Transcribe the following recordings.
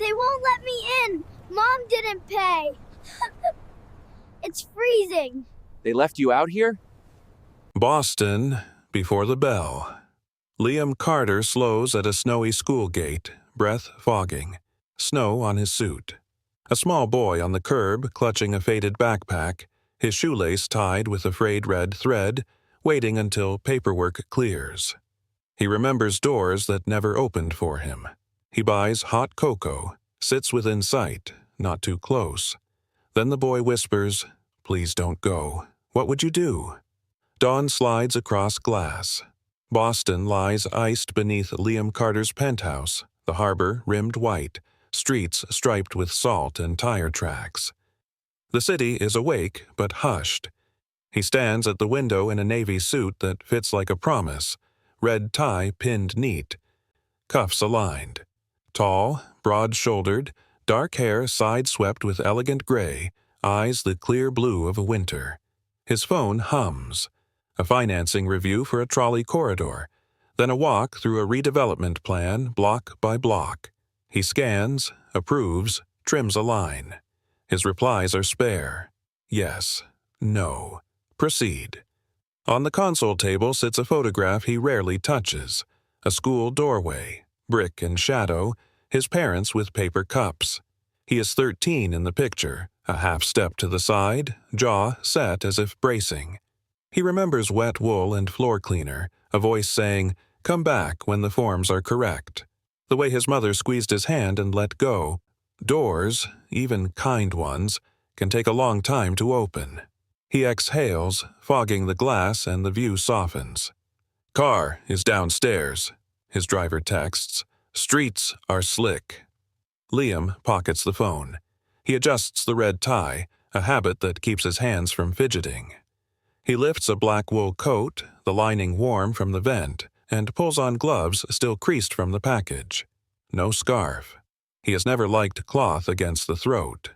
They won't let me in. Mom didn't pay. It's freezing. They left you out here? Boston, before the bell. Liam Carter slows at a snowy school gate, breath fogging, snow on his suit. A small boy on the curb, clutching a faded backpack, his shoelace tied with a frayed red thread, waiting until paperwork clears. He remembers doors that never opened for him. He buys hot cocoa, sits within sight, not too close. Then the boy whispers, "Please don't go. What would you do?" Dawn slides across glass. Boston lies iced beneath Liam Carter's penthouse, the harbor rimmed white, streets striped with salt and tire tracks. The city is awake but hushed. He stands at the window in a navy suit that fits like a promise, red tie pinned neat, cuffs aligned. Tall, broad-shouldered, dark hair side-swept with elegant gray, eyes the clear blue of a winter. His phone hums. A financing review for a trolley corridor, then a walk through a redevelopment plan block by block. He scans, approves, trims a line. His replies are spare. Yes, no, proceed. On the console table sits a photograph he rarely touches, a school doorway, brick and shadow, his parents with paper cups. He is 13 in the picture, a half step to the side, jaw set as if bracing. He remembers wet wool and floor cleaner, a voice saying, "Come back when the forms are correct." The way his mother squeezed his hand and let go. Doors, even kind ones, can take a long time to open. He exhales, fogging the glass, and the view softens. "Car is downstairs," his driver texts. "Streets are slick." Liam pockets the phone. He adjusts the red tie, a habit that keeps his hands from fidgeting. He lifts a black wool coat, the lining warm from the vent, and pulls on gloves still creased from the package. No scarf. He has never liked cloth against the throat.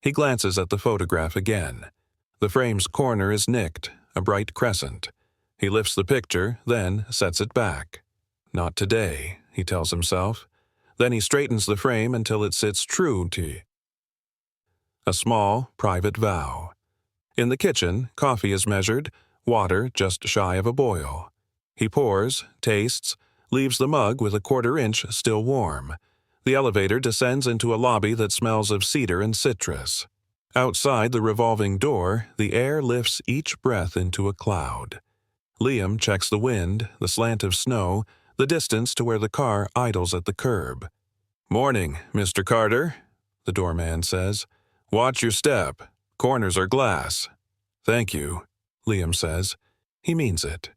He glances at the photograph again. The frame's corner is nicked, a bright crescent. He lifts the picture, then sets it back. Not today, he tells himself. Then he straightens the frame until it sits true to a small, private vow. In the kitchen, coffee is measured, water just shy of a boil. He pours, tastes, leaves the mug with a quarter-inch still warm. The elevator descends into a lobby that smells of cedar and citrus. Outside the revolving door, the air lifts each breath into a cloud. Liam checks the wind, the slant of snow, the distance to where the car idles at the curb. "Morning, Mr. Carter," the doorman says. "Watch your step. Corners are glass." "Thank you," Liam says. He means it.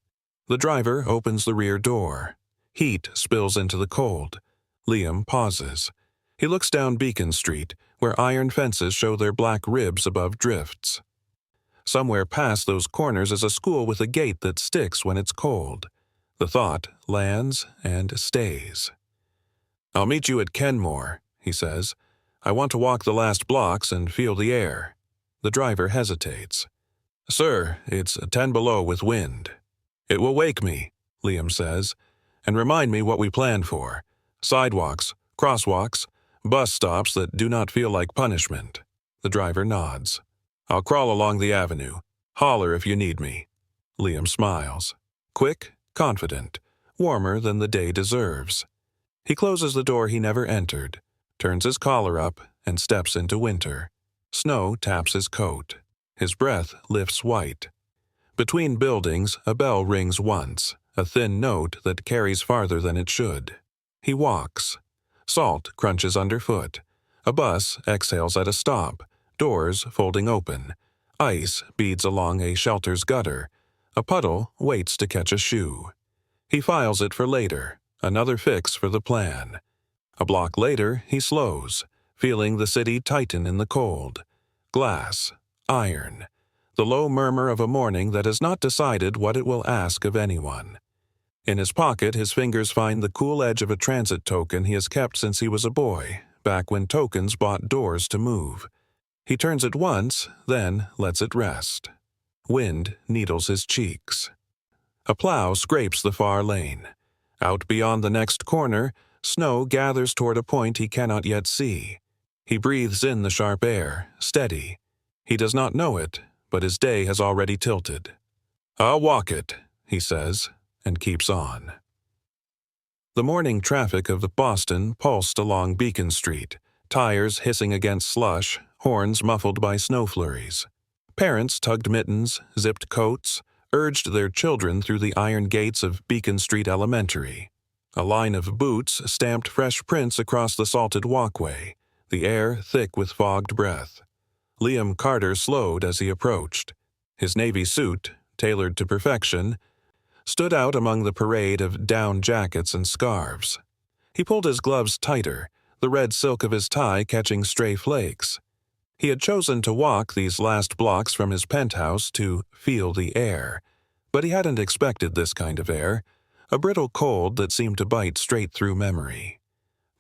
The driver opens the rear door. Heat spills into the cold. Liam pauses. He looks down Beacon Street, where iron fences show their black ribs above drifts. Somewhere past those corners is a school with a gate that sticks when it's cold. The thought lands and stays. "I'll meet you at Kenmore," he says. "I want to walk the last blocks and feel the air." The driver hesitates. "Sir, it's 10 below with wind." "It will wake me," Liam says, "and remind me what we planned for. Sidewalks, crosswalks, bus stops that do not feel like punishment." The driver nods. "I'll crawl along the avenue. Holler if you need me." Liam smiles. Quick, confident, warmer than the day deserves. He closes the door he never entered, turns his collar up, and steps into winter. Snow taps his coat. His breath lifts white. Between buildings, a bell rings once, a thin note that carries farther than it should. He walks. Salt crunches underfoot. A bus exhales at a stop, doors folding open. Ice beads along a shelter's gutter. A puddle waits to catch a shoe. He files it for later, another fix for the plan. A block later, he slows, feeling the city tighten in the cold. Glass, iron, the low murmur of a morning that has not decided what it will ask of anyone. In his pocket, his fingers find the cool edge of a transit token he has kept since he was a boy, back when tokens bought doors to move. He turns it once, then lets it rest. Wind needles his cheeks. A plow scrapes the far lane. Out beyond the next corner, Snow gathers toward a point he cannot yet see. He breathes in the sharp air, steady. He does not know it, but his day has already tilted. "I'll walk it," he says, and keeps on. The morning traffic of Boston pulsed along Beacon Street, tires hissing against slush, horns muffled by snow flurries. Parents tugged mittens, zipped coats, urged their children through the iron gates of Beacon Street Elementary. A line of boots stamped fresh prints across the salted walkway, the air thick with fogged breath. Liam Carter slowed as he approached. His navy suit, tailored to perfection, stood out among the parade of down jackets and scarves. He pulled his gloves tighter, the red silk of his tie catching stray flakes. He had chosen to walk these last blocks from his penthouse to feel the air, but he hadn't expected this kind of air, a brittle cold that seemed to bite straight through memory.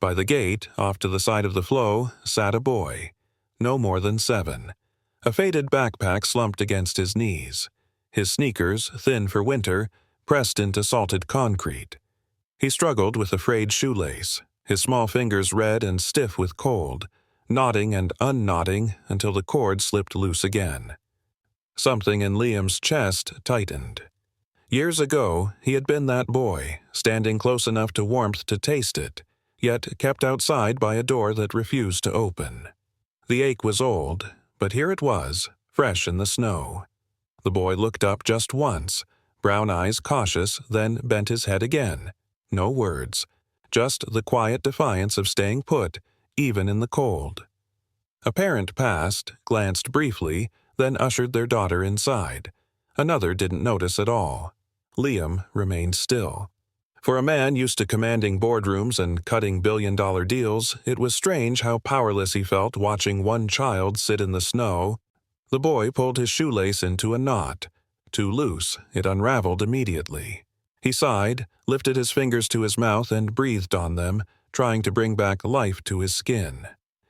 By the gate, off to the side of the flow, sat a boy, no more than 7. A faded backpack slumped against his knees. His sneakers, thin for winter, pressed into salted concrete. He struggled with a frayed shoelace, his small fingers red and stiff with cold, knotting and unknotting until the cord slipped loose again. Something in Liam's chest tightened. Years ago, he had been that boy, standing close enough to warmth to taste it, yet kept outside by a door that refused to open. The ache was old, but here it was, fresh in the snow. The boy looked up just once, brown eyes cautious, then bent his head again. No words, just the quiet defiance of staying put, even in the cold. A parent passed, glanced briefly, then ushered their daughter inside. Another didn't notice at all. Liam remained still. For a man used to commanding boardrooms and cutting billion-dollar deals, it was strange how powerless he felt watching one child sit in the snow. The boy pulled his shoelace into a knot. Too loose, it unraveled immediately. He sighed, lifted his fingers to his mouth and breathed on them, trying to bring back life to his skin.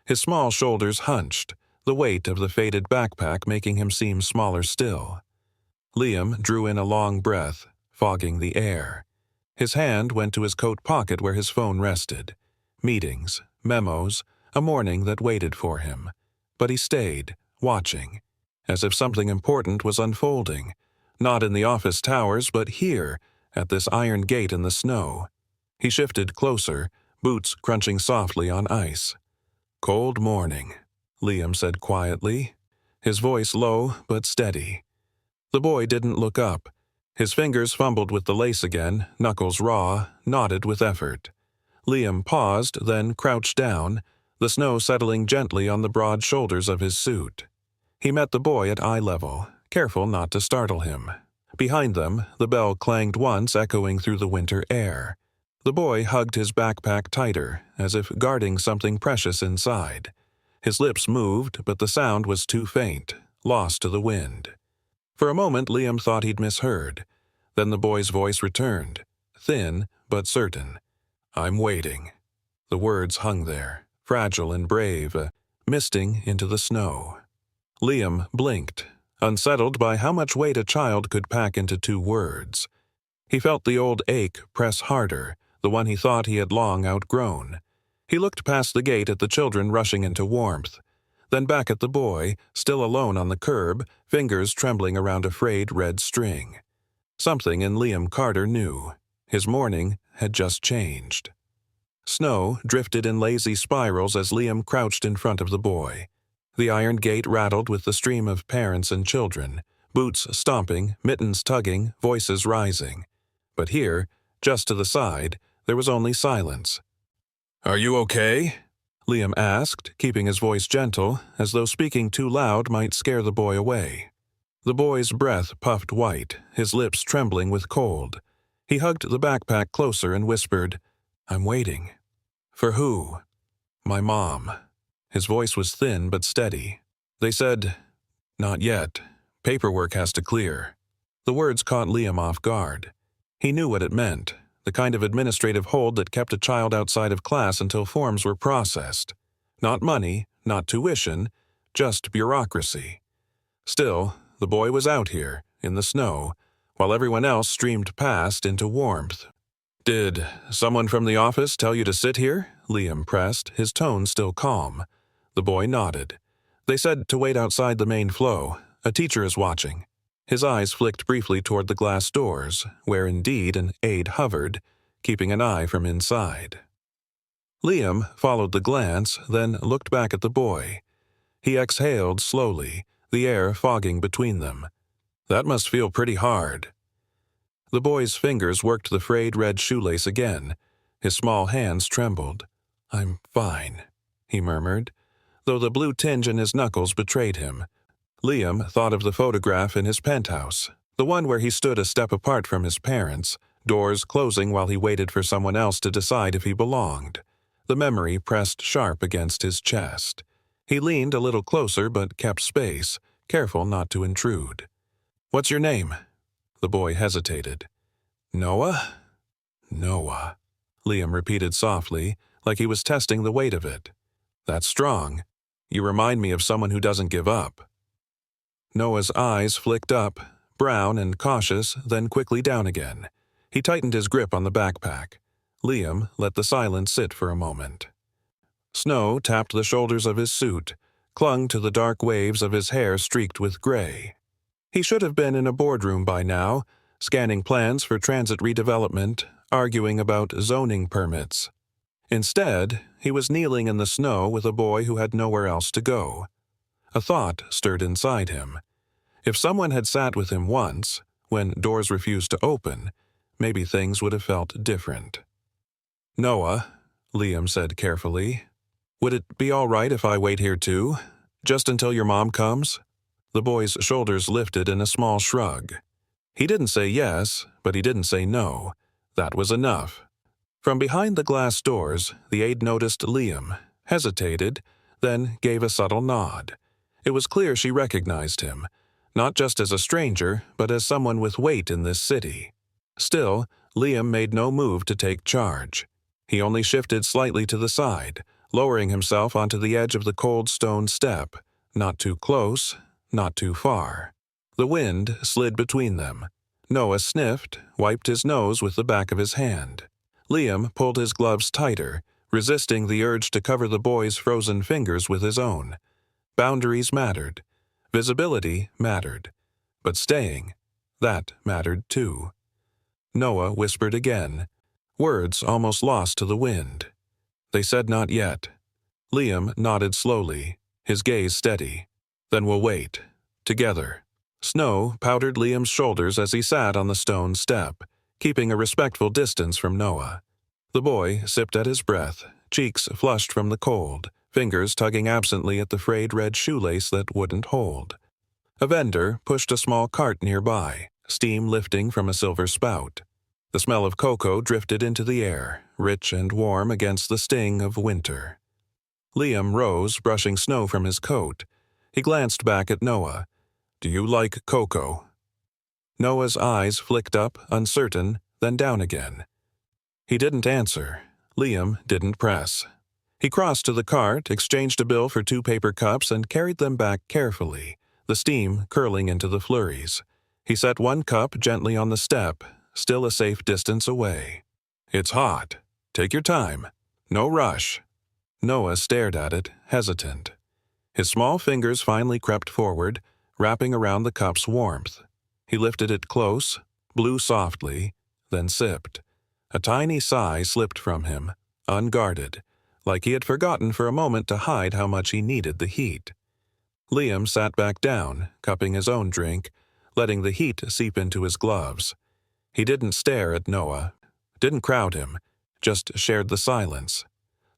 His small shoulders hunched, the weight of the faded backpack making him seem smaller still. Liam drew in a long breath, fogging the air. His hand went to his coat pocket where his phone rested. Meetings, memos, a morning that waited for him. But he stayed, watching, as if something important was unfolding, not in the office towers, but here, at this iron gate in the snow. He shifted closer, boots crunching softly on ice. "Cold morning," Liam said quietly, his voice low but steady. The boy didn't look up. His fingers fumbled with the lace again, knuckles raw, knotted with effort. Liam paused, then crouched down, the snow settling gently on the broad shoulders of his suit. He met the boy at eye level, careful not to startle him. Behind them, the bell clanged once, echoing through the winter air. The boy hugged his backpack tighter, as if guarding something precious inside. His lips moved, but the sound was too faint, lost to the wind. For a moment, Liam thought he'd misheard. Then the boy's voice returned, thin but certain. "I'm waiting." The words hung there, fragile and brave, misting into the snow. Liam blinked, unsettled by how much weight a child could pack into 2 words. He felt the old ache press harder, the one he thought he had long outgrown. He looked past the gate at the children rushing into warmth, then back at the boy, still alone on the curb, fingers trembling around a frayed red string. Something in Liam Carter knew. His morning had just changed. Snow drifted in lazy spirals as Liam crouched in front of the boy. The iron gate rattled with the stream of parents and children, boots stomping, mittens tugging, voices rising. But here, just to the side, there was only silence. "Are you okay?" Liam asked, keeping his voice gentle, as though speaking too loud might scare the boy away. The boy's breath puffed white, his lips trembling with cold. He hugged the backpack closer and whispered, "I'm waiting." "For who?" "My mom." His voice was thin but steady. "They said, 'Not yet. Paperwork has to clear.'" The words caught Liam off guard. He knew what it meant, the kind of administrative hold that kept a child outside of class until forms were processed. Not money, not tuition, just bureaucracy. Still, the boy was out here, in the snow, while everyone else streamed past into warmth. Did someone from the office tell you to sit here? Liam pressed, his tone still calm. The boy nodded. They said to wait outside the main flow. A teacher is watching. His eyes flicked briefly toward the glass doors, where indeed an aide hovered, keeping an eye from inside. Liam followed the glance, then looked back at the boy. He exhaled slowly, the air fogging between them. That must feel pretty hard. The boy's fingers worked the frayed red shoelace again. His small hands trembled. "I'm fine," he murmured, though the blue tinge in his knuckles betrayed him. Liam thought of the photograph in his penthouse, the one where he stood a step apart from his parents, doors closing while he waited for someone else to decide if he belonged. The memory pressed sharp against his chest. He leaned a little closer but kept space, careful not to intrude. "What's your name?" The boy hesitated. "Noah?" "Noah," Liam repeated softly, like he was testing the weight of it. "That's strong. You remind me of someone who doesn't give up." Noah's eyes flicked up, brown and cautious, then quickly down again. He tightened his grip on the backpack. Liam let the silence sit for a moment. Snow tapped the shoulders of his suit, clung to the dark waves of his hair streaked with gray. He should have been in a boardroom by now, scanning plans for transit redevelopment, arguing about zoning permits. Instead, he was kneeling in the snow with a boy who had nowhere else to go. A thought stirred inside him. If someone had sat with him once, when doors refused to open, maybe things would have felt different. "Noah," Liam said carefully, "would it be all right if I wait here too? Just until your mom comes?" The boy's shoulders lifted in a small shrug. He didn't say yes, but he didn't say no. That was enough. From behind the glass doors, the aide noticed Liam, hesitated, then gave a subtle nod. It was clear she recognized him, not just as a stranger, but as someone with weight in this city. Still, Liam made no move to take charge. He only shifted slightly to the side, lowering himself onto the edge of the cold stone step, not too close, not too far. The wind slid between them. Noah sniffed, wiped his nose with the back of his hand. Liam pulled his gloves tighter, resisting the urge to cover the boy's frozen fingers with his own. Boundaries mattered. Visibility mattered. But staying, that mattered too. Noah whispered again, words almost lost to the wind. They said not yet. Liam nodded slowly, his gaze steady. "Then we'll wait. Together." Snow powdered Liam's shoulders as he sat on the stone step, keeping a respectful distance from Noah. The boy sipped at his breath, cheeks flushed from the cold, fingers tugging absently at the frayed red shoelace that wouldn't hold. A vendor pushed a small cart nearby, steam lifting from a silver spout. The smell of cocoa drifted into the air, rich and warm against the sting of winter. Liam rose, brushing snow from his coat. He glanced back at Noah. "Do you like cocoa?" Noah's eyes flicked up, uncertain, then down again. He didn't answer. Liam didn't press. He crossed to the cart, exchanged a bill for 2 paper cups, and carried them back carefully, the steam curling into the flurries. He set one cup gently on the step, still a safe distance away. "It's hot. Take your time. No rush." Noah stared at it, hesitant. His small fingers finally crept forward, wrapping around the cup's warmth. He lifted it close, blew softly, then sipped. A tiny sigh slipped from him, unguarded, like he had forgotten for a moment to hide how much he needed the heat. Liam sat back down, cupping his own drink, letting the heat seep into his gloves. He didn't stare at Noah, didn't crowd him, just shared the silence.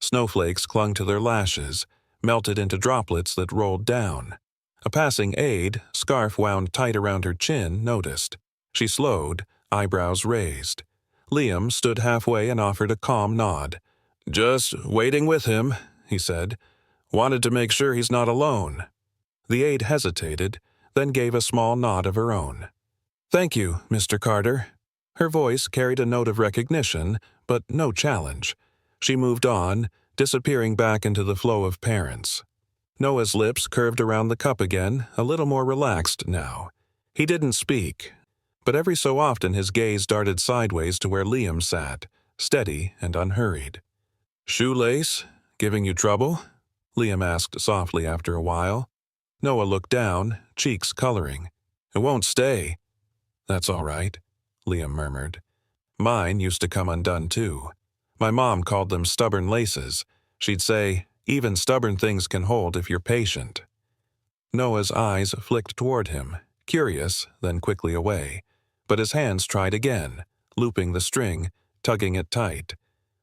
Snowflakes clung to their lashes, melted into droplets that rolled down. A passing aide, scarf wound tight around her chin, noticed. She slowed, eyebrows raised. Liam stood halfway and offered a calm nod. "Just waiting with him," he said. "Wanted to make sure he's not alone." The aide hesitated, then gave a small nod of her own. "Thank you, Mr. Carter." Her voice carried a note of recognition, but no challenge. She moved on, disappearing back into the flow of parents. Noah's lips curved around the cup again, a little more relaxed now. He didn't speak, but every so often his gaze darted sideways to where Liam sat, steady and unhurried. "Shoelace? Giving you trouble?" Liam asked softly after a while. Noah looked down, cheeks coloring. "It won't stay." "That's all right," Liam murmured. "Mine used to come undone too. My mom called them stubborn laces. She'd say, 'Even stubborn things can hold if you're patient.'" Noah's eyes flicked toward him, curious, then quickly away. But his hands tried again, looping the string, tugging it tight.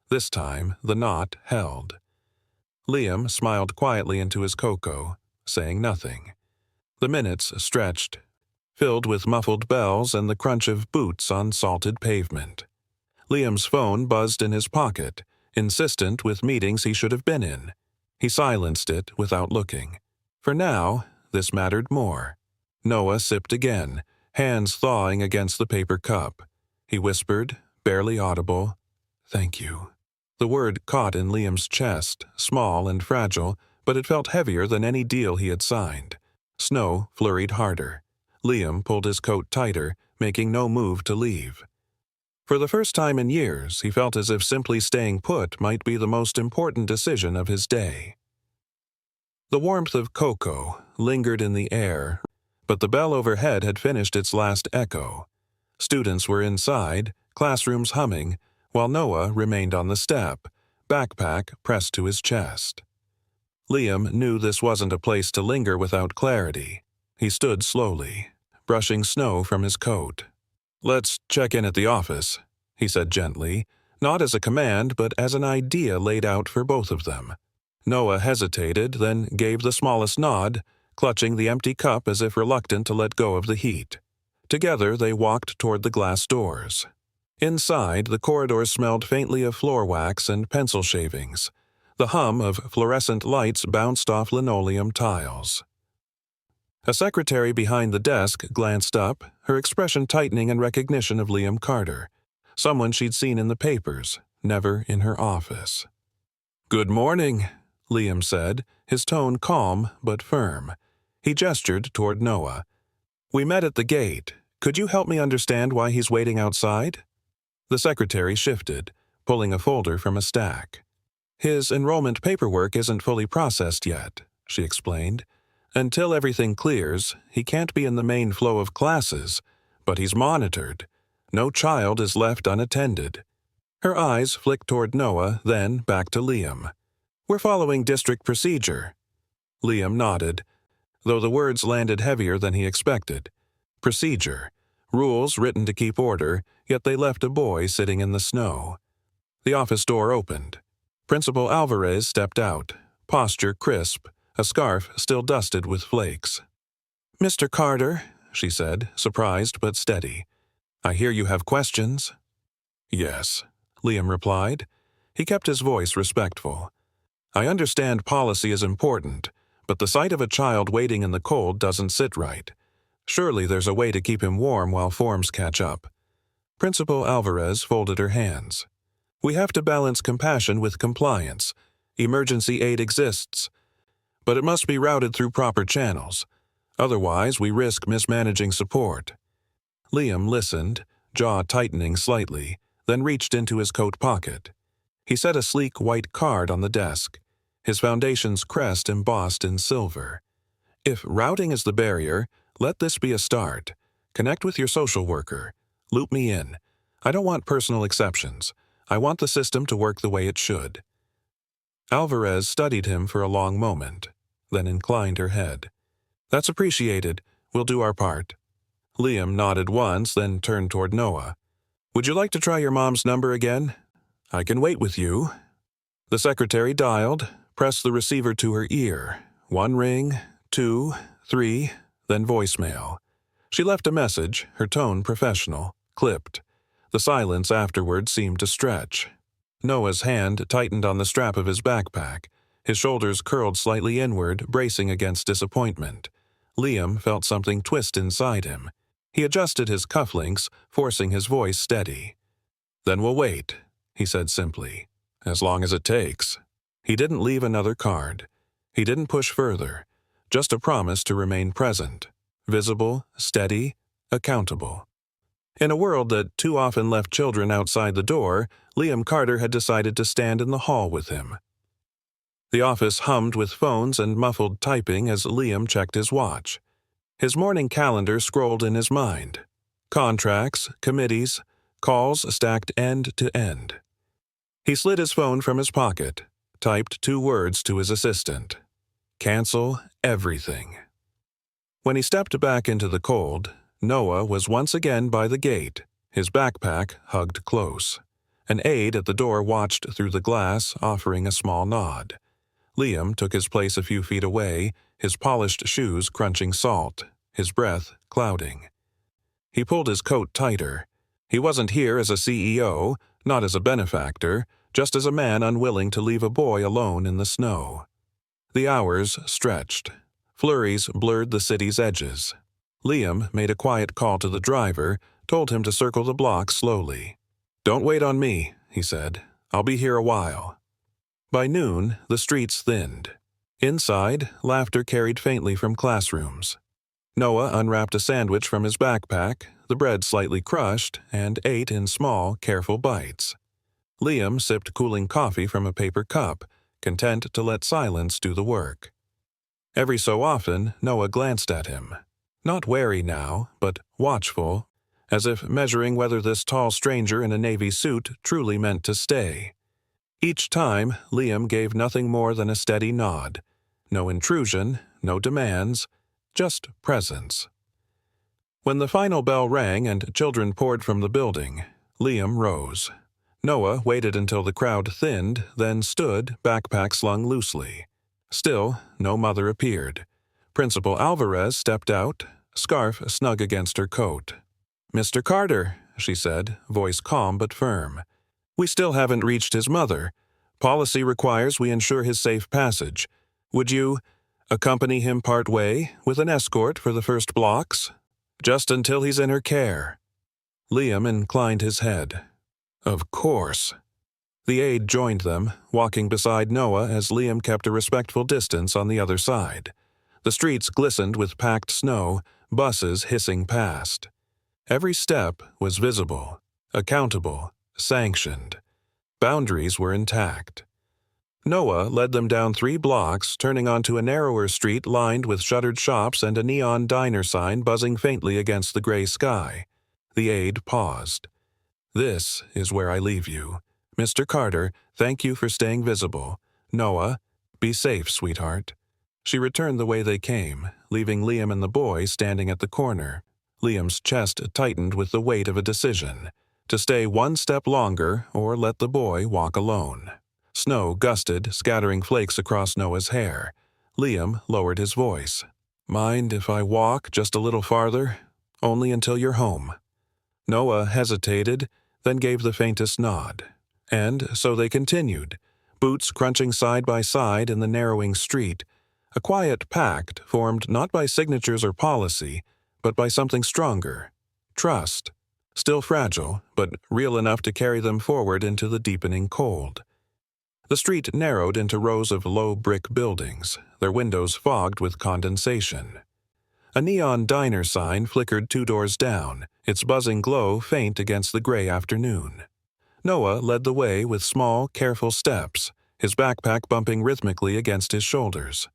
This time, the knot held. Liam smiled quietly into his cocoa, saying nothing. The minutes stretched, filled with muffled bells and the crunch of boots on salted pavement. Liam's phone buzzed in his pocket, insistent with meetings he should have been in. He silenced it without looking. For now, this mattered more. Noah sipped again, hands thawing against the paper cup. He whispered, barely audible, "Thank you." The word caught in Liam's chest, small and fragile, but it felt heavier than any deal he had signed. Snow flurried harder. Liam pulled his coat tighter, making no move to leave. For the first time in years, he felt as if simply staying put might be the most important decision of his day. The warmth of cocoa lingered in the air, but the bell overhead had finished its last echo. Students were inside, classrooms humming, while Noah remained on the step, backpack pressed to his chest. Liam knew this wasn't a place to linger without clarity. He stood slowly, brushing snow from his coat. "Let's check in at the office," he said gently, not as a command but as an idea laid out for both of them. Noah hesitated, then gave the smallest nod, clutching the empty cup as if reluctant to let go of the heat. Together they walked toward the glass doors. Inside, the corridors smelled faintly of floor wax and pencil shavings. The hum of fluorescent lights bounced off linoleum tiles. A secretary behind the desk glanced up, her expression tightening in recognition of Liam Carter, someone she'd seen in the papers, never in her office. "Good morning," Liam said, his tone calm but firm. He gestured toward Noah. "We met at the gate. Could you help me understand why he's waiting outside?" The secretary shifted, pulling a folder from a stack. "His enrollment paperwork isn't fully processed yet," she explained. "Until everything clears, he can't be in the main flow of classes, but he's monitored. No child is left unattended." Her eyes flicked toward Noah, then back to Liam. "We're following district procedure." Liam nodded, though the words landed heavier than he expected. Procedure. Rules written to keep order, yet they left a boy sitting in the snow. The office door opened. Principal Alvarez stepped out, posture crisp, a scarf still dusted with flakes. "Mr. Carter," she said, surprised but steady. "I hear you have questions." "Yes," Liam replied. He kept his voice respectful. "I understand policy is important, but the sight of a child waiting in the cold doesn't sit right. Surely there's a way to keep him warm while forms catch up." Principal Alvarez folded her hands. "We have to balance compassion with compliance. Emergency aid exists, but it must be routed through proper channels. Otherwise, we risk mismanaging support." Liam listened, jaw tightening slightly, then reached into his coat pocket. He set a sleek white card on the desk, his foundation's crest embossed in silver. "If routing is the barrier, let this be a start. Connect with your social worker. Loop me in. I don't want personal exceptions. I want the system to work the way it should." Alvarez studied him for a long moment, then inclined her head. "That's appreciated. We'll do our part." Liam nodded once, then turned toward Noah. "Would you like to try your mom's number again? I can wait with you." The secretary dialed, pressed the receiver to her ear. One ring, 2, 3, then voicemail. She left a message, her tone professional, clipped. The silence afterward seemed to stretch. Noah's hand tightened on the strap of his backpack. His shoulders curled slightly inward, bracing against disappointment. Liam felt something twist inside him. He adjusted his cufflinks, forcing his voice steady. "Then we'll wait," he said simply. "As long as it takes." He didn't leave another card. He didn't push further. Just a promise to remain present, visible, steady, accountable. In a world that too often left children outside the door, Liam Carter had decided to stand in the hall with him. The office hummed with phones and muffled typing as Liam checked his watch. His morning calendar scrolled in his mind. Contracts, committees, calls stacked end to end. He slid his phone from his pocket, typed 2 words to his assistant. Cancel everything. When he stepped back into the cold, Noah was once again by the gate, his backpack hugged close. An aide at the door watched through the glass, offering a small nod. Liam took his place a few feet away, his polished shoes crunching salt, his breath clouding. He pulled his coat tighter. He wasn't here as a CEO, not as a benefactor, just as a man unwilling to leave a boy alone in the snow. The hours stretched. Flurries blurred the city's edges. Liam made a quiet call to the driver, told him to circle the block slowly. "Don't wait on me," he said. "I'll be here a while." By noon, the streets thinned. Inside, laughter carried faintly from classrooms. Noah unwrapped a sandwich from his backpack, the bread slightly crushed, and ate in small, careful bites. Liam sipped cooling coffee from a paper cup, content to let silence do the work. Every so often, Noah glanced at him. Not wary now, but watchful, as if measuring whether this tall stranger in a navy suit truly meant to stay. Each time, Liam gave nothing more than a steady nod. No intrusion, no demands, just presence. When the final bell rang and children poured from the building, Liam rose. Noah waited until the crowd thinned, then stood, backpack slung loosely. Still, no mother appeared. Principal Alvarez stepped out, scarf snug against her coat. "Mr. Carter," she said, voice calm but firm. "We still haven't reached his mother. Policy requires we ensure his safe passage. Would you accompany him part way, with an escort for the first blocks? Just until he's in her care." Liam inclined his head. "Of course." The aide joined them, walking beside Noah as Liam kept a respectful distance on the other side. The streets glistened with packed snow, buses hissing past. Every step was visible, accountable, sanctioned. Boundaries were intact. Noah led them down 3 blocks, turning onto a narrower street lined with shuttered shops and a neon diner sign buzzing faintly against the gray sky. The aide paused. "This is where I leave you. Mr. Carter, thank you for staying visible. Noah, be safe, sweetheart." She returned the way they came, leaving Liam and the boy standing at the corner. Liam's chest tightened with the weight of a decision, to stay 1 step longer or let the boy walk alone. Snow gusted, scattering flakes across Noah's hair. Liam lowered his voice. "Mind if I walk just a little farther? Only until you're home." Noah hesitated, then gave the faintest nod. And so they continued, boots crunching side by side in the narrowing street, a quiet pact formed not by signatures or policy, but by something stronger, trust, still fragile, but real enough to carry them forward into the deepening cold. The street narrowed into rows of low brick buildings, their windows fogged with condensation. A neon diner sign flickered 2 doors down, its buzzing glow faint against the gray afternoon. Noah led the way with small, careful steps, his backpack bumping rhythmically against his shoulders.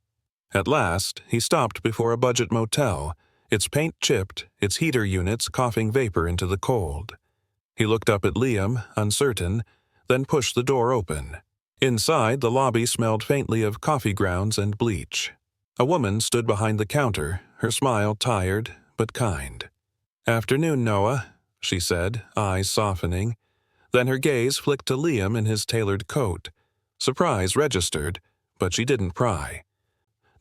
At last, he stopped before a budget motel, its paint chipped, its heater units coughing vapor into the cold. He looked up at Liam, uncertain, then pushed the door open. Inside, the lobby smelled faintly of coffee grounds and bleach. A woman stood behind the counter, her smile tired but kind. "Afternoon, Noah," she said, eyes softening. Then her gaze flicked to Liam in his tailored coat. Surprise registered, but she didn't pry.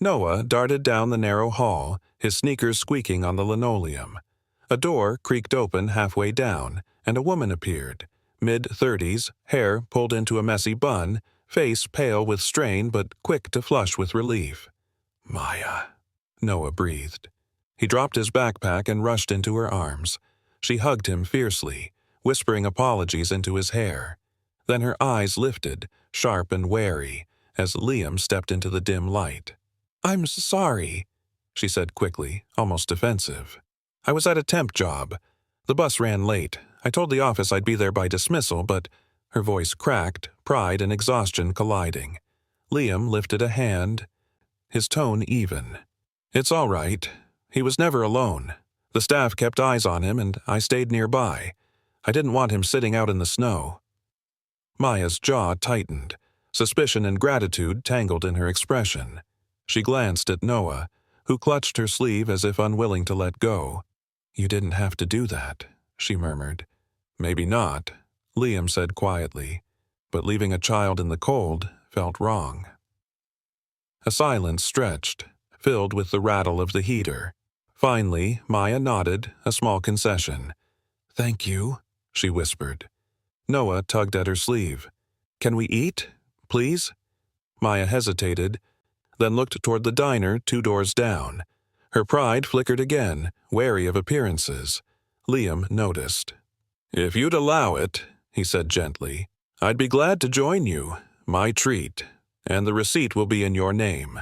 Noah darted down the narrow hall, his sneakers squeaking on the linoleum. A door creaked open halfway down, and a woman appeared. Mid-30s, hair pulled into a messy bun, face pale with strain but quick to flush with relief. "Maya," Noah breathed. He dropped his backpack and rushed into her arms. She hugged him fiercely, whispering apologies into his hair. Then her eyes lifted, sharp and wary, as Liam stepped into the dim light. "I'm sorry," she said quickly, almost defensive. "I was at a temp job. The bus ran late. I told the office I'd be there by dismissal, but her voice cracked, pride and exhaustion colliding. Liam lifted a hand, his tone even. It's all right. He was never alone. The staff kept eyes on him, and I stayed nearby. I didn't want him sitting out in the snow. Maya's jaw tightened. Suspicion and gratitude tangled in her expression. She glanced at Noah, who clutched her sleeve as if unwilling to let go. You didn't have to do that, she murmured. Maybe not, Liam said quietly, but leaving a child in the cold felt wrong. A silence stretched, filled with the rattle of the heater. Finally, Maya nodded, a small concession. Thank you, she whispered. Noah tugged at her sleeve. Can we eat, please? Maya hesitated, then looked toward the diner 2 doors down. Her pride flickered again, wary of appearances. Liam noticed. If you'd allow it, he said gently, I'd be glad to join you. My treat. And the receipt will be in your name.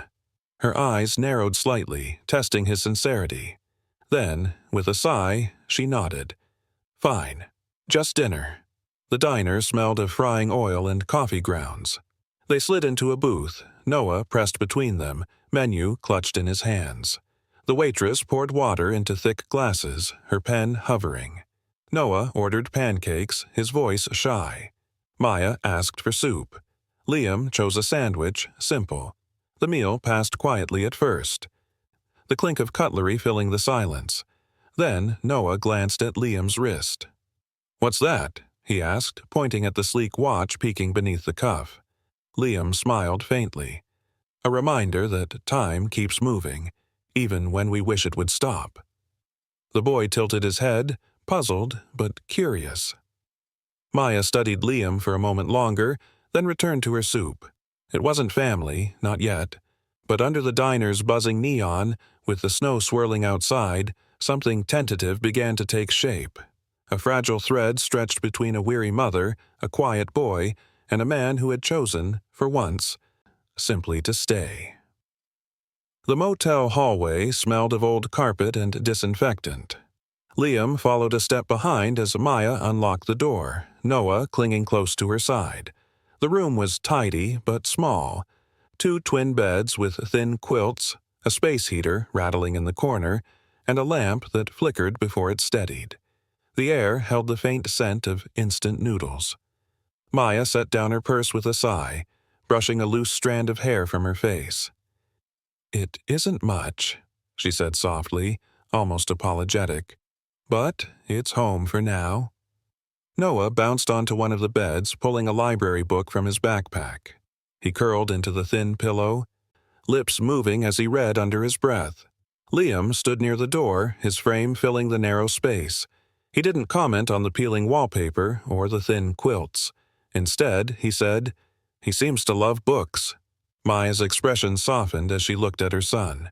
Her eyes narrowed slightly, testing his sincerity. Then, with a sigh, she nodded. Fine. Just dinner. The diner smelled of frying oil and coffee grounds. They slid into a booth, Noah pressed between them, menu clutched in his hands. The waitress poured water into thick glasses, her pen hovering. Noah ordered pancakes, his voice shy. Maya asked for soup. Liam chose a sandwich, simple. The meal passed quietly at first, the clink of cutlery filling the silence. Then Noah glanced at Liam's wrist. What's that? He asked, pointing at the sleek watch peeking beneath the cuff. Liam smiled faintly. A reminder that time keeps moving, even when we wish it would stop. The boy tilted his head, puzzled but curious. Maya studied Liam for a moment longer, then returned to her soup. It wasn't family, not yet, but under the diner's buzzing neon, with the snow swirling outside, something tentative began to take shape. A fragile thread stretched between a weary mother, a quiet boy, and a man who had chosen, for once, simply to stay. The motel hallway smelled of old carpet and disinfectant. Liam followed a step behind as Maya unlocked the door, Noah clinging close to her side. The room was tidy but small. 2 twin beds with thin quilts, a space heater rattling in the corner, and a lamp that flickered before it steadied. The air held the faint scent of instant noodles. Maya set down her purse with a sigh, brushing a loose strand of hair from her face. It isn't much, she said softly, almost apologetic, but it's home for now. Noah bounced onto one of the beds, pulling a library book from his backpack. He curled into the thin pillow, lips moving as he read under his breath. Liam stood near the door, his frame filling the narrow space. He didn't comment on the peeling wallpaper or the thin quilts. Instead, he said, "He seems to love books." Maya's expression softened as she looked at her son.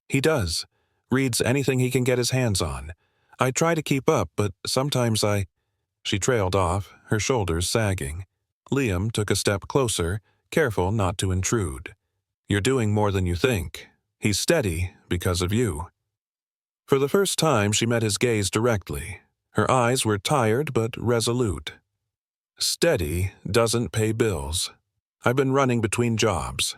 "He does. Reads anything he can get his hands on. I try to keep up, but sometimes I—" She trailed off, her shoulders sagging. Liam took a step closer, careful not to intrude. "You're doing more than you think. He's steady because of you." For the first time, she met his gaze directly. Her eyes were tired but resolute. "Steady doesn't pay bills. I've been running between jobs.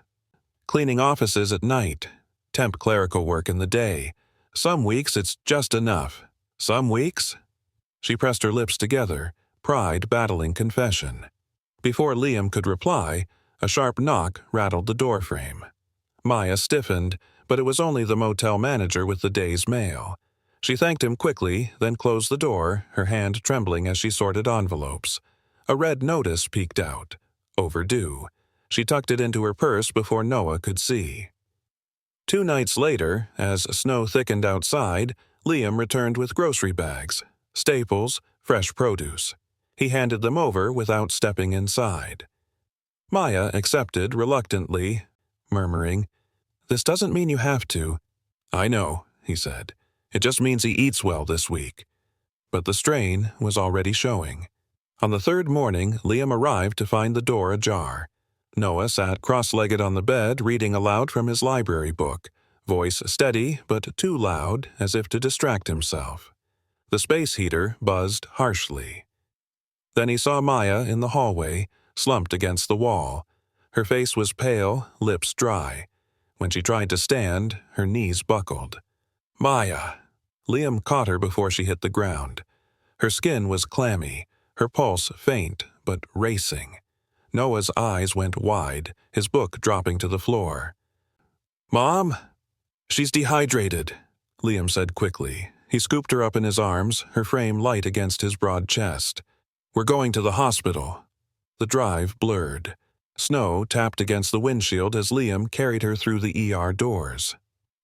Cleaning offices at night, temp clerical work in the day. Some weeks it's just enough. Some weeks—" She pressed her lips together, pride battling confession. Before Liam could reply, a sharp knock rattled the doorframe. Maya stiffened, but it was only the motel manager with the day's mail. She thanked him quickly, then closed the door, her hand trembling as she sorted envelopes. A red notice peeked out. Overdue. She tucked it into her purse before Noah could see. 2 nights later, as snow thickened outside, Liam returned with grocery bags, staples, fresh produce. He handed them over without stepping inside. Maya accepted reluctantly, murmuring, "This doesn't mean you have to." "I know," he said. "It just means he eats well this week." But the strain was already showing. On the 3rd morning, Liam arrived to find the door ajar. Noah sat cross-legged on the bed, reading aloud from his library book, voice steady but too loud, as if to distract himself. The space heater buzzed harshly. Then he saw Maya in the hallway, slumped against the wall. Her face was pale, lips dry. When she tried to stand, her knees buckled. Maya! Liam caught her before she hit the ground. Her skin was clammy, her pulse faint but racing. Noah's eyes went wide, his book dropping to the floor. "Mom? She's dehydrated," Liam said quickly. He scooped her up in his arms, her frame light against his broad chest. "We're going to the hospital." The drive blurred. Snow tapped against the windshield as Liam carried her through the ER doors.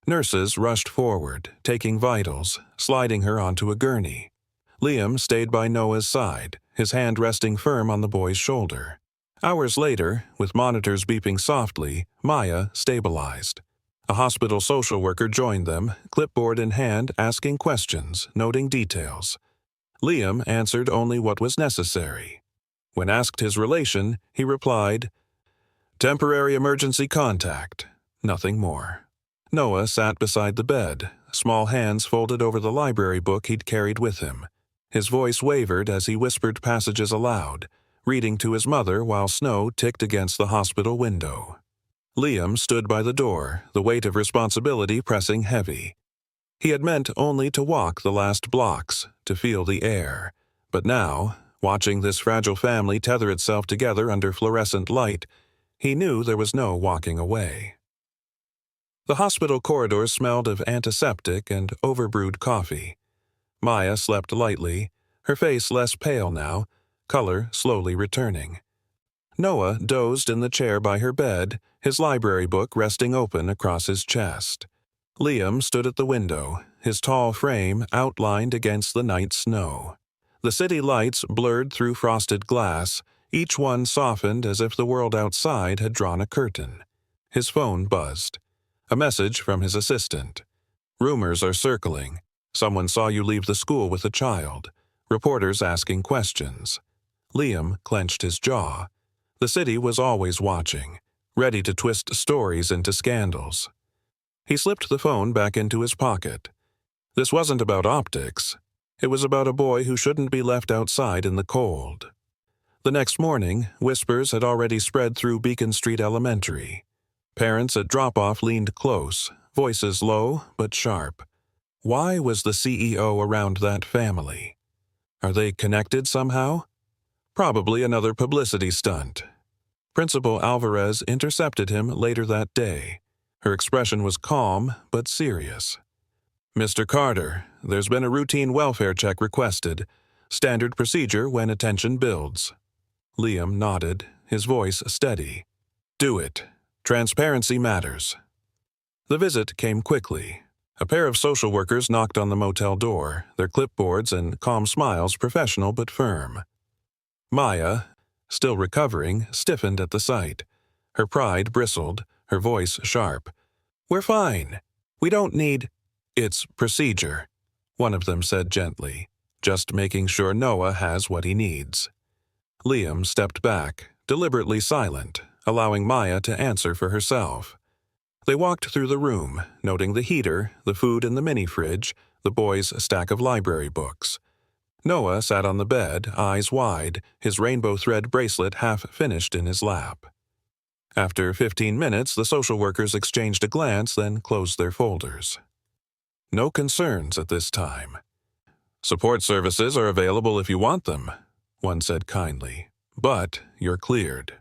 Nurses rushed forward, taking vitals, sliding her onto a gurney. Liam stayed by Noah's side, his hand resting firm on the boy's shoulder. Hours later, with monitors beeping softly, Maya stabilized. A hospital social worker joined them, clipboard in hand, asking questions, noting details. Liam answered only what was necessary. When asked his relation, he replied, "Temporary emergency contact." Nothing more. Noah sat beside the bed, small hands folded over the library book he'd carried with him. His voice wavered as he whispered passages aloud, reading to his mother while snow ticked against the hospital window. Liam stood by the door, the weight of responsibility pressing heavy. He had meant only to walk the last blocks, to feel the air. But now, watching this fragile family tether itself together under fluorescent light, he knew there was no walking away. The hospital corridors smelled of antiseptic and overbrewed coffee. Maya slept lightly, her face less pale now, color slowly returning. Noah dozed in the chair by her bed, his library book resting open across his chest. Liam stood at the window, his tall frame outlined against the night snow. The city lights blurred through frosted glass, each one softened as if the world outside had drawn a curtain. His phone buzzed. A message from his assistant. "Rumors are circling. Someone saw you leave the school with a child. Reporters asking questions." Liam clenched his jaw. The city was always watching, ready to twist stories into scandals. He slipped the phone back into his pocket. This wasn't about optics. It was about a boy who shouldn't be left outside in the cold. The next morning, whispers had already spread through Beacon Street Elementary. Parents at drop-off leaned close, voices low but sharp. Why was the CEO around that family? Are they connected somehow? Probably another publicity stunt. Principal Alvarez intercepted him later that day. Her expression was calm but serious. "Mr. Carter, there's been a routine welfare check requested. Standard procedure when attention builds." Liam nodded, his voice steady. "Do it. Transparency matters." The visit came quickly. A pair of social workers knocked on the motel door, their clipboards and calm smiles professional but firm. Maya, still recovering, stiffened at the sight. Her pride bristled, her voice sharp. "We're fine. We don't need—" "It's procedure," one of them said gently, "just making sure Noah has what he needs." Liam stepped back, deliberately silent, allowing Maya to answer for herself. They walked through the room, noting the heater, the food in the mini-fridge, the boy's stack of library books. Noah sat on the bed, eyes wide, his rainbow thread bracelet half finished in his lap. After 15 minutes, the social workers exchanged a glance, then closed their folders. "No concerns at this time. Support services are available if you want them," one said kindly, "but you're cleared."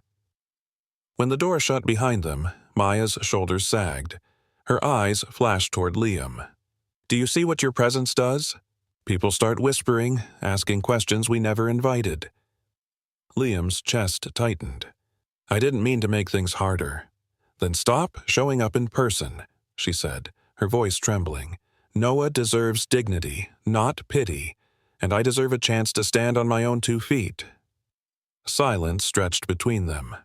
When the door shut behind them, Maya's shoulders sagged. Her eyes flashed toward Liam. "Do you see what your presence does? People start whispering, asking questions we never invited." Liam's chest tightened. "I didn't mean to make things harder." "Then stop showing up in person," she said, her voice trembling. "Noah deserves dignity, not pity, and I deserve a chance to stand on my own 2 feet." Silence stretched between them.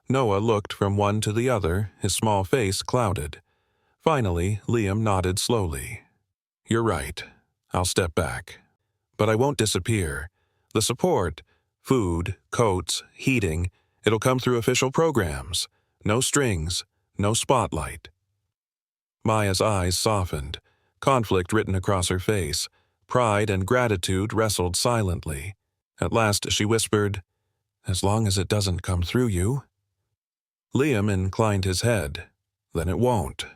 Noah looked from one to the other, his small face clouded. Finally, Liam nodded slowly. "You're right. I'll step back. But I won't disappear. The support, food, coats, heating, it'll come through official programs. No strings, no spotlight." Maya's eyes softened, conflict written across her face. pride and gratitude wrestled silently. At last she whispered, "As long as it doesn't come through you." Liam inclined his head. "Then it won't."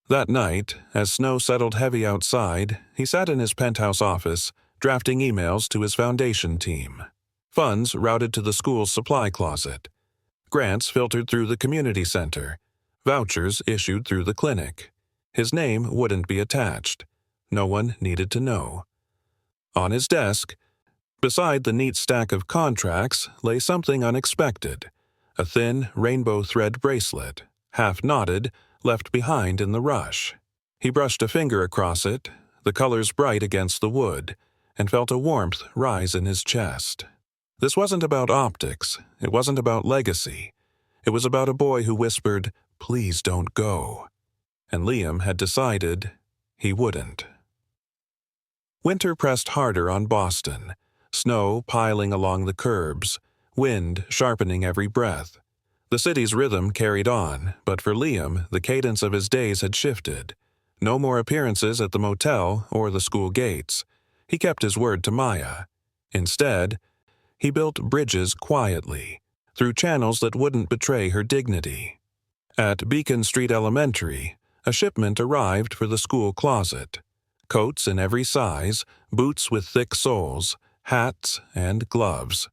That night, as snow settled heavy outside, he sat in his penthouse office, drafting emails to his foundation team. Funds routed to the school's supply closet. Grants filtered through the community center. Vouchers issued through the clinic. His name wouldn't be attached. No one needed to know. On his desk, beside the neat stack of contracts, lay something unexpected. A thin, rainbow thread bracelet, half knotted, left behind in the rush. He brushed a finger across it, the colors bright against the wood, and felt a warmth rise in his chest. This wasn't about optics. It wasn't about legacy. It was about a boy who whispered, "Please don't go." And Liam had decided he wouldn't. Winter pressed harder on Boston, snow piling along the curbs, wind sharpening every breath. The city's rhythm carried on, but for Liam, the cadence of his days had shifted. No more appearances at the motel or the school gates. He kept his word to Maya. Instead, he built bridges quietly, through channels that wouldn't betray her dignity. At Beacon Street Elementary, a shipment arrived for the school closet. Coats in every size, boots with thick soles, hats, and gloves.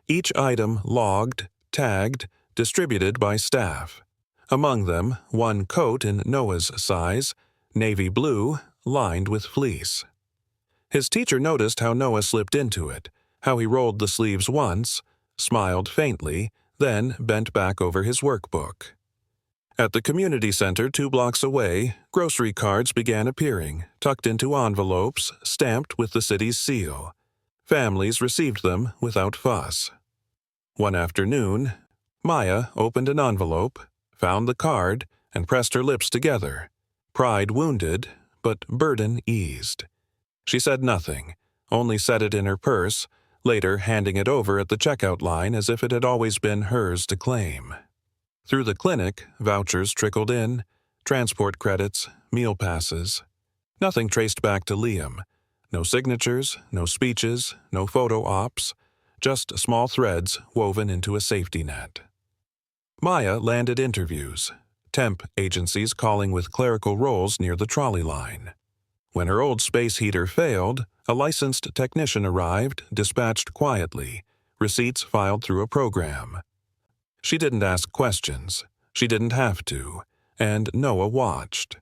Each item logged, tagged, distributed by staff. Among them, one coat in Noah's size, navy blue, lined with fleece. His teacher noticed how Noah slipped into it, how he rolled the sleeves once, smiled faintly, then bent back over his workbook. At the community center 2 blocks away, grocery cards began appearing, tucked into envelopes, stamped with the city's seal. Families received them without fuss. One afternoon, Maya opened an envelope, found the card, and pressed her lips together. Pride wounded, but burden eased. She said nothing, only set it in her purse, later handing it over at the checkout line as if it had always been hers to claim. Through the clinic, vouchers trickled in, transport credits, meal passes. Nothing traced back to Liam. No signatures, no speeches, no photo ops, just small threads woven into a safety net. Maya landed interviews, temp agencies calling with clerical roles near the trolley line. When her old space heater failed, a licensed technician arrived, dispatched quietly, receipts filed through a program. She didn't ask questions. She didn't have to, and Noah watched.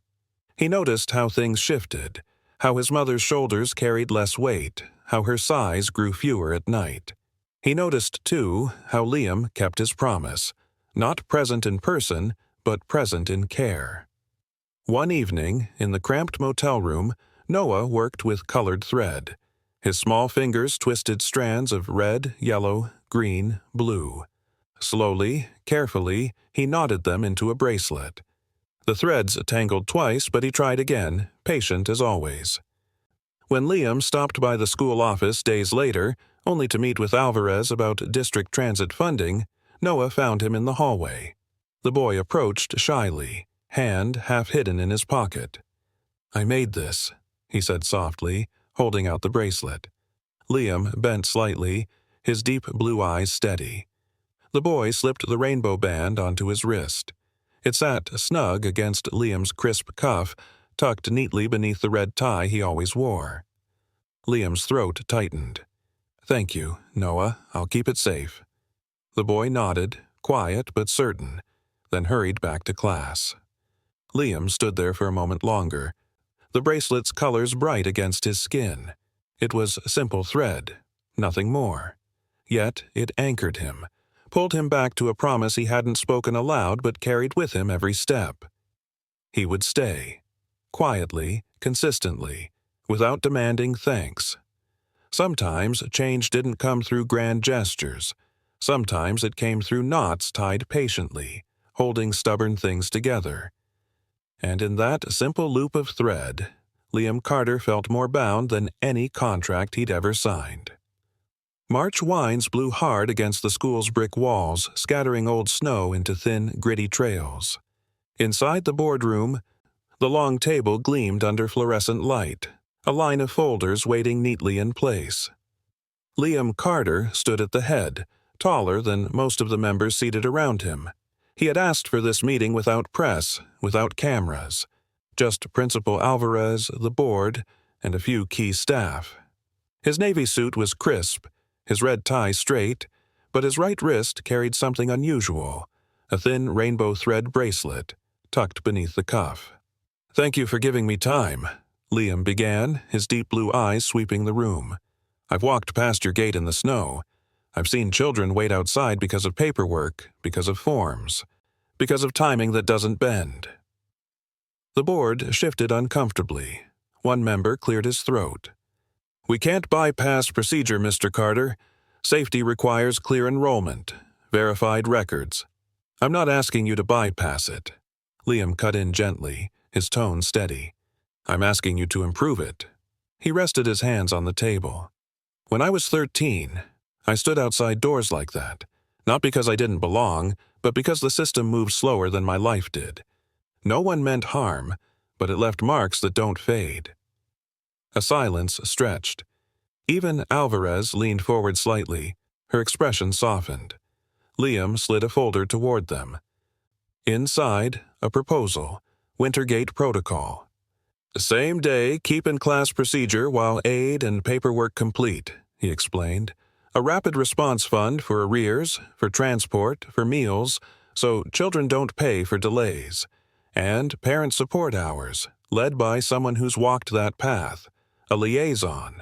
He noticed how things shifted, how his mother's shoulders carried less weight, how her sighs grew fewer at night. He noticed, too, how Liam kept his promise, not present in person, but present in care. One evening, in the cramped motel room, Noah worked with colored thread. His small fingers twisted strands of red, yellow, green, blue. Slowly, carefully, he knotted them into a bracelet. The threads tangled twice, but he tried again, patient as always. When Liam stopped by the school office days later, only to meet with Alvarez about district transit funding, Noah found him in the hallway. The boy approached shyly, hand half hidden in his pocket. "I made this," he said softly, holding out the bracelet. Liam bent slightly, his deep blue eyes steady. The boy slipped the rainbow band onto his wrist. It sat snug against Liam's crisp cuff, tucked neatly beneath the red tie he always wore. Liam's throat tightened. "Thank you, Noah. I'll keep it safe." The boy nodded, quiet but certain, then hurried back to class. Liam stood there for a moment longer, the bracelet's colors bright against his skin. It was simple thread, nothing more. Yet it anchored him, pulled him back to a promise he hadn't spoken aloud but carried with him every step. He would stay, quietly, consistently, without demanding thanks. Sometimes change didn't come through grand gestures. Sometimes it came through knots tied patiently, holding stubborn things together. And in that simple loop of thread, Liam Carter felt more bound than any contract he'd ever signed. March winds blew hard against the school's brick walls, scattering old snow into thin, gritty trails. Inside the boardroom, the long table gleamed under fluorescent light. a line of folders waiting neatly in place. Liam Carter stood at the head, taller than most of the members seated around him. He had asked for this meeting without press, without cameras. Just Principal Alvarez, the board, and a few key staff. His navy suit was crisp, his red tie straight, but his right wrist carried something unusual, a thin rainbow thread bracelet, tucked beneath the cuff. "Thank you for giving me time," Liam began, his deep blue eyes sweeping the room. "I've walked past your gate in the snow. I've seen children wait outside because of paperwork, because of forms, because of timing that doesn't bend." The board shifted uncomfortably. One member cleared his throat. "We can't bypass procedure, Mr. Carter. Safety requires clear enrollment, verified records. I'm not asking you to bypass it." Liam cut in gently, his tone steady. "I'm asking you to improve it." He rested his hands on the table. "When I was 13, I stood outside doors like that, not because I didn't belong, but because the system moved slower than my life did. No one meant harm, but it left marks that don't fade." A silence stretched. Even Alvarez leaned forward slightly, her expression softened. Liam slid a folder toward them. Inside, a proposal, Wintergate Protocol. "Same day, keep in class procedure while aid and paperwork complete," he explained. "A rapid response fund for arrears, for transport, for meals, so children don't pay for delays. And parent support hours, led by someone who's walked that path, a liaison."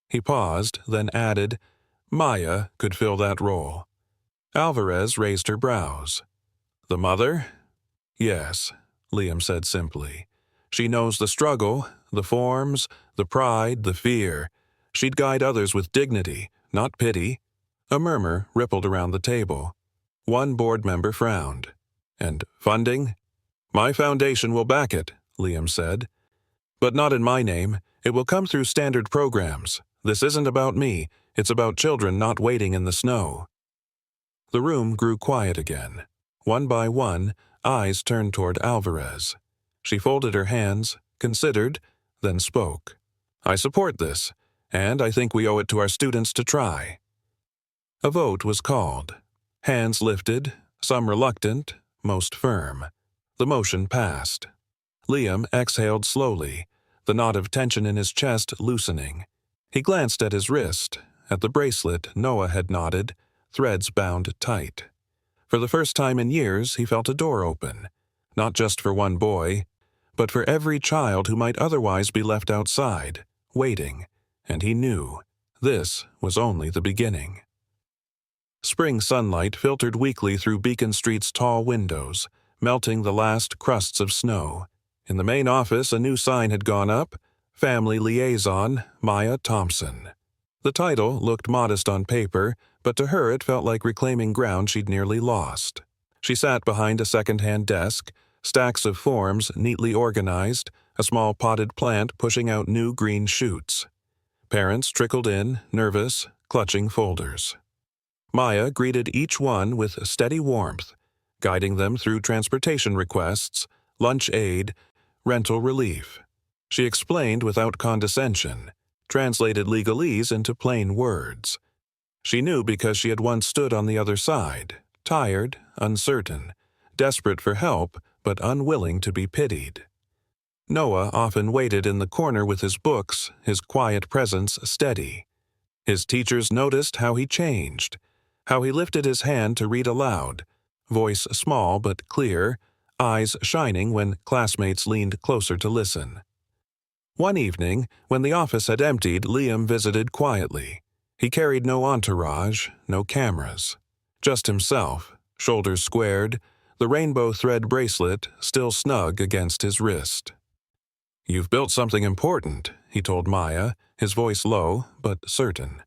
He paused, then added, "Maya could fill that role." Alvarez raised her brows. "The mother?" "Yes," Liam said simply. "She knows the struggle, the forms, the pride, the fear. She'd guide others with dignity, not pity." A murmur rippled around the table. One board member frowned. "And funding?" "My foundation will back it," Liam said. "But not in my name. It will come through standard programs. This isn't about me. It's about children not waiting in the snow." The room grew quiet again. One by one, eyes turned toward Alvarez. She folded her hands, considered, then spoke. "I support this, and I think we owe it to our students to try." A vote was called. Hands lifted, some reluctant, most firm. The motion passed. Liam exhaled slowly, the knot of tension in his chest loosening. He glanced at his wrist, at the bracelet Noah had knotted, threads bound tight. For the first time in years, he felt a door open, not just for one boy, but for every child who might otherwise be left outside, waiting, and he knew this was only the beginning. Spring sunlight filtered weakly through Beacon Street's tall windows, melting the last crusts of snow. In the main office, a new sign had gone up, Family Liaison, Maya Thompson. The title looked modest on paper, but to her it felt like reclaiming ground she'd nearly lost. She sat behind a second-hand desk, stacks of forms neatly organized, a small potted plant pushing out new green shoots. Parents trickled in, nervous, clutching folders. Maya greeted each one with steady warmth, guiding them through transportation requests, lunch aid, rental relief. She explained without condescension, translated legalese into plain words. She knew because she had once stood on the other side, tired, uncertain, desperate for help, but unwilling to be pitied. Noah often waited in the corner with his books, his quiet presence steady. His teachers noticed how he changed, how he lifted his hand to read aloud, voice small but clear, eyes shining when classmates leaned closer to listen. One evening, when the office had emptied, Liam visited quietly. He carried no entourage, no cameras. Just himself, shoulders squared, the rainbow thread bracelet still snug against his wrist. "You've built something important," he told Maya, his voice low but certain.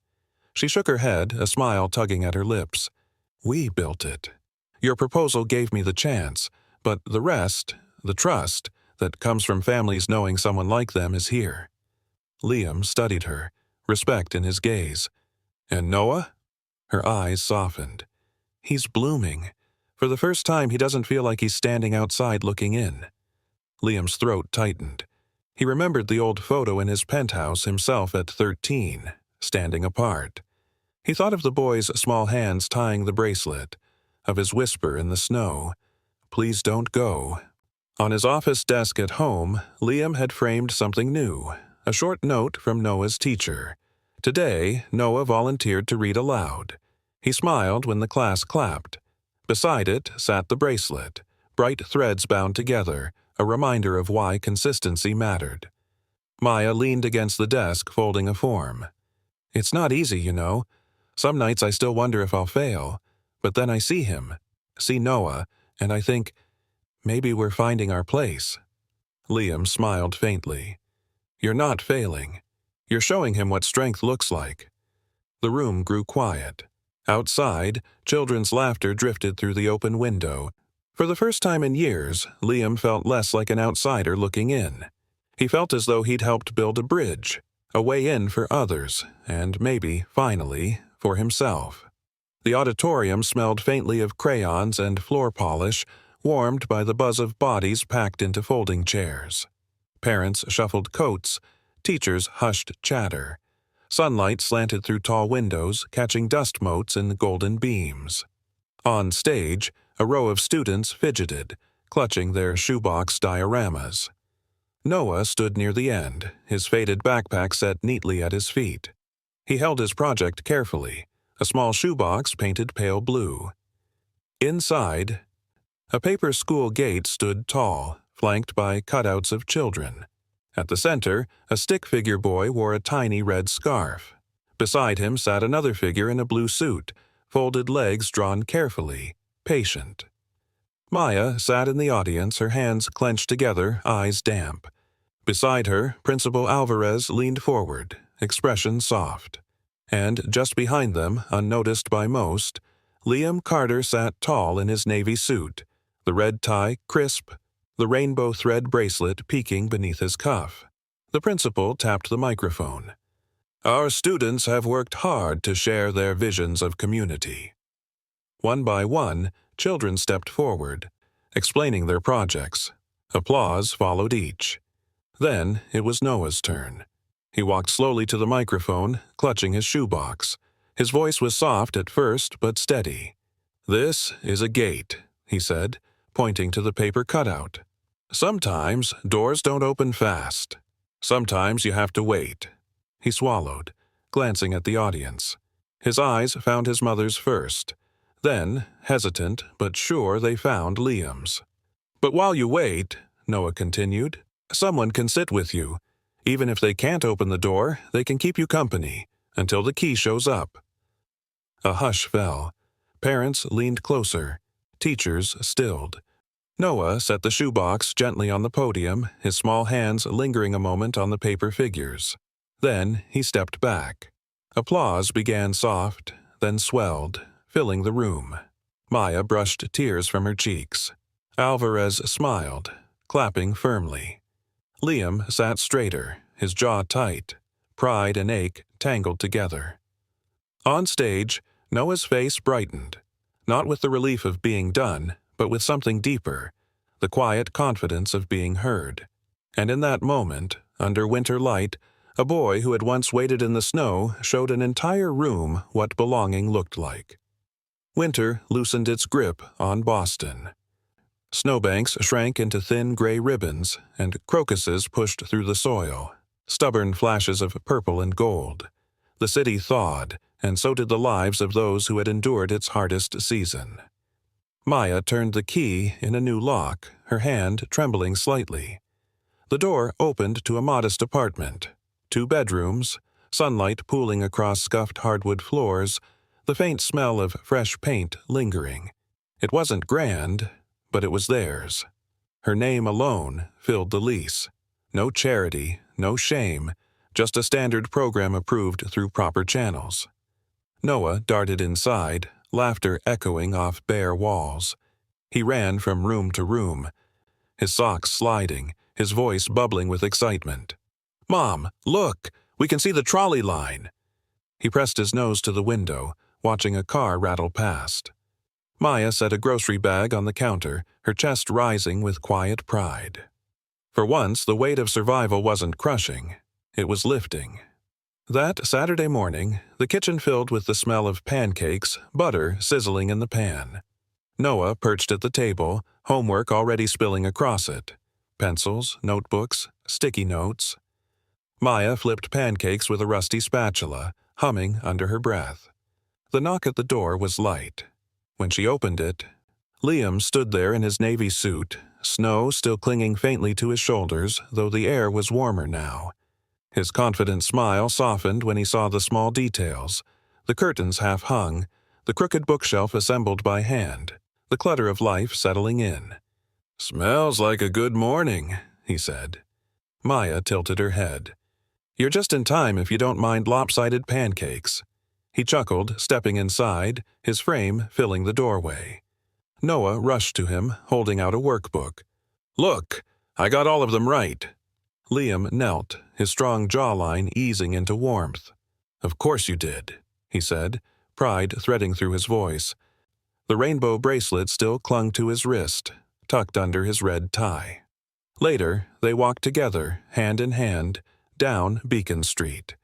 She shook her head, a smile tugging at her lips. "We built it. Your proposal gave me the chance, but the rest, the trust, that comes from families knowing someone like them is here." Liam studied her, respect in his gaze. "And Noah?" Her eyes softened. "He's blooming. For the first time, he doesn't feel like he's standing outside looking in." Liam's throat tightened. He remembered the old photo in his penthouse, himself at 13, standing apart. He thought of the boy's small hands tying the bracelet, of his whisper in the snow, "Please don't go." On his office desk at home, Liam had framed something new, a short note from Noah's teacher. Today, Noah volunteered to read aloud. He smiled when the class clapped. Beside it sat the bracelet, bright threads bound together, a reminder of why consistency mattered. Maya leaned against the desk, folding a form. "It's not easy, you know. Some nights I still wonder if I'll fail, but then I see him, see Noah, and I think, maybe we're finding our place." Liam smiled faintly. "You're not failing. You're showing him what strength looks like." The room grew quiet. Outside, children's laughter drifted through the open window. For the first time in years, Liam felt less like an outsider looking in. He felt as though he'd helped build a bridge, a way in for others, and maybe, finally, for himself. The auditorium smelled faintly of crayons and floor polish, warmed by the buzz of bodies packed into folding chairs. Parents shuffled coats, teachers hushed chatter. Sunlight slanted through tall windows, catching dust motes in golden beams. On stage, a row of students fidgeted, clutching their shoebox dioramas. Noah stood near the end, his faded backpack set neatly at his feet. He held his project carefully, a small shoebox painted pale blue. Inside, a paper school gate stood tall, flanked by cutouts of children. At the center, a stick figure boy wore a tiny red scarf. Beside him sat another figure in a blue suit, folded legs drawn carefully, patient. Maya sat in the audience, her hands clenched together, eyes damp. Beside her, Principal Alvarez leaned forward, expression soft. And just behind them, unnoticed by most, Liam Carter sat tall in his navy suit, the red tie crisp, the rainbow thread bracelet peeking beneath his cuff. The principal tapped the microphone. "Our students have worked hard to share their visions of community." One by one, children stepped forward, explaining their projects. Applause followed each. Then it was Noah's turn. He walked slowly to the microphone, clutching his shoebox. His voice was soft at first, but steady. "This is a gate," he said, pointing to the paper cutout. "Sometimes doors don't open fast. Sometimes you have to wait." He swallowed, glancing at the audience. His eyes found his mother's first. Then, hesitant but sure, they found Liam's. "But while you wait," Noah continued, "someone can sit with you. Even if they can't open the door, they can keep you company, until the key shows up." A hush fell. Parents leaned closer. Teachers stilled. Noah set the shoebox gently on the podium, his small hands lingering a moment on the paper figures. Then he stepped back. Applause began soft, then swelled, filling the room. Maya brushed tears from her cheeks. Alvarez smiled, clapping firmly. Liam sat straighter, his jaw tight, pride and ache tangled together. On stage, Noah's face brightened, not with the relief of being done, but with something deeper, the quiet confidence of being heard. And in that moment, under winter light, a boy who had once waited in the snow showed an entire room what belonging looked like. Winter loosened its grip on Boston. Snowbanks shrank into thin gray ribbons, and crocuses pushed through the soil, stubborn flashes of purple and gold. The city thawed, and so did the lives of those who had endured its hardest season. Maya turned the key in a new lock, her hand trembling slightly. The door opened to a modest apartment. 2 bedrooms, sunlight pooling across scuffed hardwood floors, the faint smell of fresh paint lingering. It wasn't grand, but it was theirs. Her name alone filled the lease. No charity, no shame, just a standard program approved through proper channels. Noah darted inside, laughter echoing off bare walls. He ran from room to room, his socks sliding, his voice bubbling with excitement. "Mom, look! We can see the trolley line!" He pressed his nose to the window, watching a car rattle past. Maya set a grocery bag on the counter, her chest rising with quiet pride. For once, the weight of survival wasn't crushing. It was lifting. That Saturday morning, the kitchen filled with the smell of pancakes, butter sizzling in the pan. Noah perched at the table, homework already spilling across it. Pencils, notebooks, sticky notes. Maya flipped pancakes with a rusty spatula, humming under her breath. The knock at the door was light. When she opened it, Liam stood there in his navy suit, snow still clinging faintly to his shoulders, though the air was warmer now. His confident smile softened when he saw the small details, the curtains half hung, the crooked bookshelf assembled by hand, the clutter of life settling in. "Smells like a good morning," he said. Maya tilted her head. "You're just in time if you don't mind lopsided pancakes." He chuckled, stepping inside, his frame filling the doorway. Noah rushed to him, holding out a workbook. "Look, I got all of them right." Liam knelt, his strong jawline easing into warmth. "Of course you did," he said, pride threading through his voice. The rainbow bracelet still clung to his wrist, tucked under his red tie. Later, they walked together, hand in hand, down Beacon Street.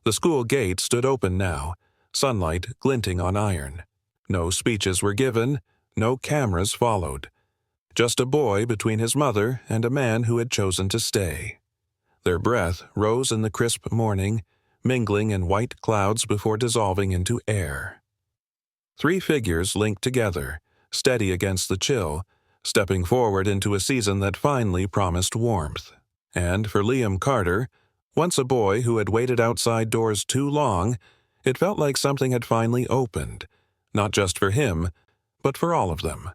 The school gate stood open now, sunlight glinting on iron. No speeches were given, no cameras followed. Just a boy between his mother and a man who had chosen to stay. Their breath rose in the crisp morning, mingling in white clouds before dissolving into air. 3 figures linked together, steady against the chill, stepping forward into a season that finally promised warmth. And for Liam Carter, once a boy who had waited outside doors too long, it felt like something had finally opened, not just for him, but for all of them.